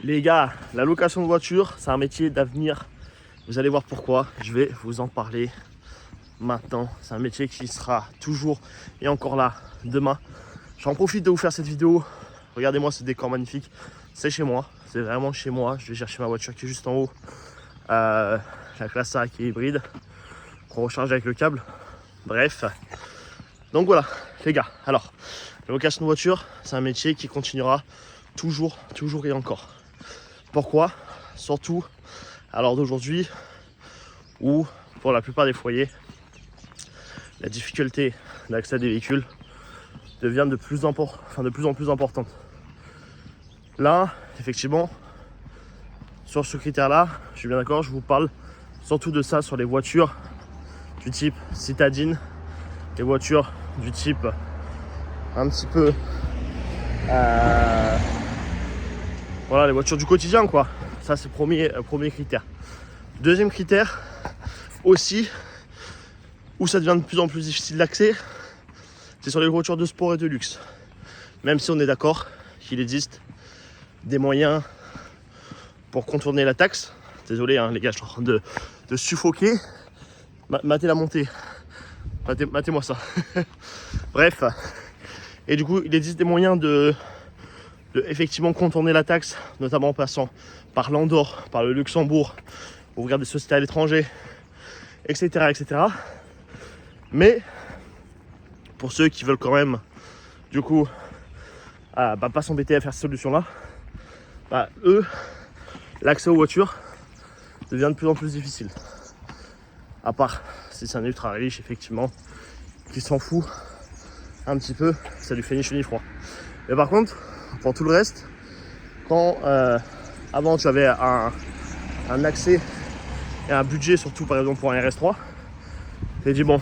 Les gars, la location de voiture, c'est un métier d'avenir. Vous allez voir pourquoi. Je vais vous en parler maintenant. C'est un métier qui sera toujours et encore là demain. J'en profite de vous faire cette vidéo. Regardez-moi ce décor magnifique. C'est chez moi. C'est vraiment chez moi. Je vais chercher ma voiture qui est juste en haut. La classe A qui est hybride. Qu'on recharge avec le câble. Bref. Donc voilà, les gars. Alors, la location de voiture, c'est un métier qui continuera toujours et encore. Pourquoi? Surtout à l'heure d'aujourd'hui où pour la plupart des foyers, la difficulté d'accès à des véhicules devient de plus en plus importante. Là, effectivement, sur ce critère-là, je suis bien d'accord, je vous parle surtout de ça sur les voitures du type citadine, les voitures du type un petit peu voilà, les voitures du quotidien, quoi. Ça, c'est le premier critère. Deuxième critère, aussi, où ça devient de plus en plus difficile d'accès, c'est sur les voitures de sport et de luxe. Même si on est d'accord qu'il existe des moyens pour contourner la taxe. Désolé, hein, les gars, je suis en train de suffoquer. Matez la montée. Matez-moi ça. Bref. Et du coup, il existe des moyens de effectivement contourner la taxe, notamment en passant par l'Andorre, par le Luxembourg, ouvrir des sociétés à l'étranger, etc. Mais pour ceux qui veulent quand même, du coup, pas s'embêter à faire ces solutions-là, eux, l'accès aux voitures devient de plus en plus difficile. À part si c'est un ultra riche, effectivement, qui s'en fout un petit peu, ça lui fait ni chaud ni froid. Mais par contre, pour tout le reste, quand avant tu avais un accès et un budget, surtout par exemple pour un RS3, tu t'es dit bon,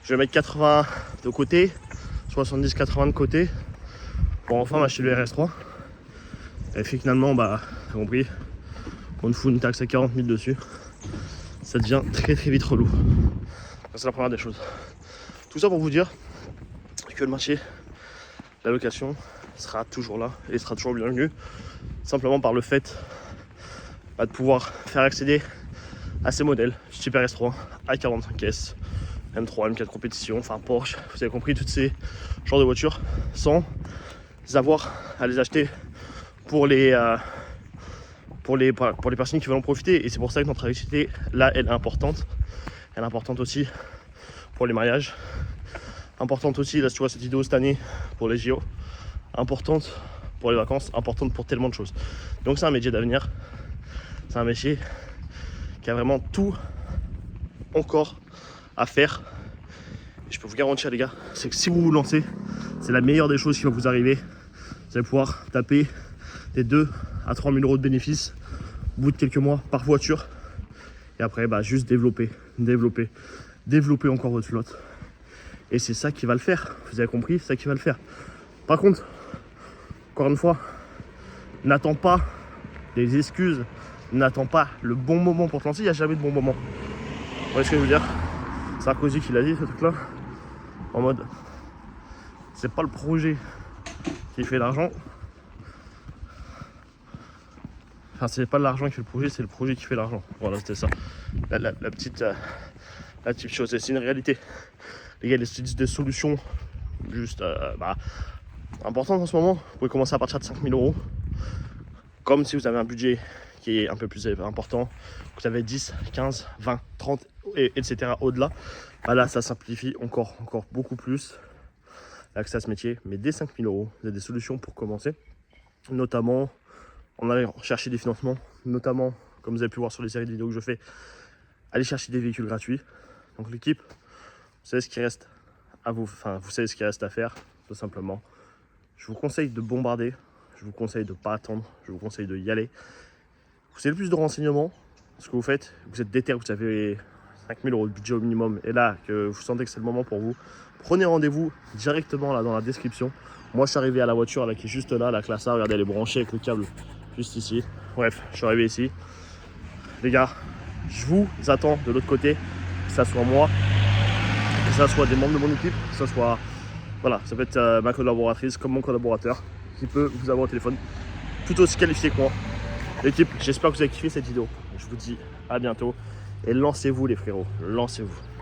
je vais mettre 80 de côté, 70-80 de côté pour enfin m'acheter le RS3. Et finalement, t'as compris, on te fout une taxe à 40 000 dessus, ça devient très vite relou. C'est la première des choses. Tout ça pour vous dire que le marché de la location sera toujours là et sera toujours bienvenu, simplement par le fait de pouvoir faire accéder à ces modèles type RS3, A45S, M3, M4 compétition, enfin Porsche, vous avez compris, tous ces genres de voitures, sans avoir à les acheter pour les personnes qui veulent en profiter. Et c'est pour ça que notre activité là, elle est importante. Elle est importante aussi pour les mariages, importante aussi, là tu vois cette vidéo cette année pour les JO, importante pour les vacances, importante pour tellement de choses. Donc c'est un métier d'avenir, c'est un métier qui a vraiment tout encore à faire. Et je peux vous garantir les gars, c'est que si vous vous lancez, c'est la meilleure des choses qui va vous arriver. Vous allez pouvoir taper des 2 à 3 000 euros de bénéfices au bout de quelques mois par voiture. Et après juste développer encore votre flotte. Et c'est ça qui va le faire, vous avez compris, c'est ça qui va le faire. Par contre, encore une fois, n'attends pas les excuses, n'attends pas le bon moment pour te lancer, il n'y a jamais de bon moment. Vous voyez ce que je veux dire? Sarkozy qui l'a dit ce truc là, en mode, c'est pas le projet qui fait l'argent. Enfin, c'est pas l'argent qui fait le projet, c'est le projet qui fait l'argent. Voilà, c'était ça. La petite chose, c'est une réalité. Les gars, ils utilisent des solutions juste importantes en ce moment. Vous pouvez commencer à partir de 5 000 euros. Comme si vous avez un budget qui est un peu plus important, vous avez 10, 15, 20, 30, etc. au-delà. Là, ça simplifie encore beaucoup plus l'accès à ce métier. Mais dès 5 000 euros, vous avez des solutions pour commencer. Notamment, on allait chercher des financements. Notamment, comme vous avez pu voir sur les séries de vidéos que je fais, aller chercher des véhicules gratuits. Donc l'équipe, vous savez ce qui reste à vous, vous savez ce qui reste à faire, tout simplement. Je vous conseille de bombarder, je vous conseille de ne pas attendre, je vous conseille d'y aller. Vous avez le plus de renseignements, ce que vous faites, vous êtes déter, vous avez 5 000 euros de budget au minimum, et là, que vous sentez que c'est le moment pour vous, prenez rendez-vous directement là dans la description. Moi, je suis arrivé à la voiture là, qui est juste là, la classe A, regardez, elle est branchée avec le câble juste ici. Bref, je suis arrivé ici. Les gars, je vous attends de l'autre côté, que ça soit moi, que ça soit des membres de mon équipe, que ça soit, voilà, ça peut être ma collaboratrice comme mon collaborateur qui peut vous avoir au téléphone tout aussi qualifiés que moi. L'équipe, j'espère que vous avez kiffé cette vidéo. Je vous dis à bientôt. Et lancez-vous les frérots, lancez-vous.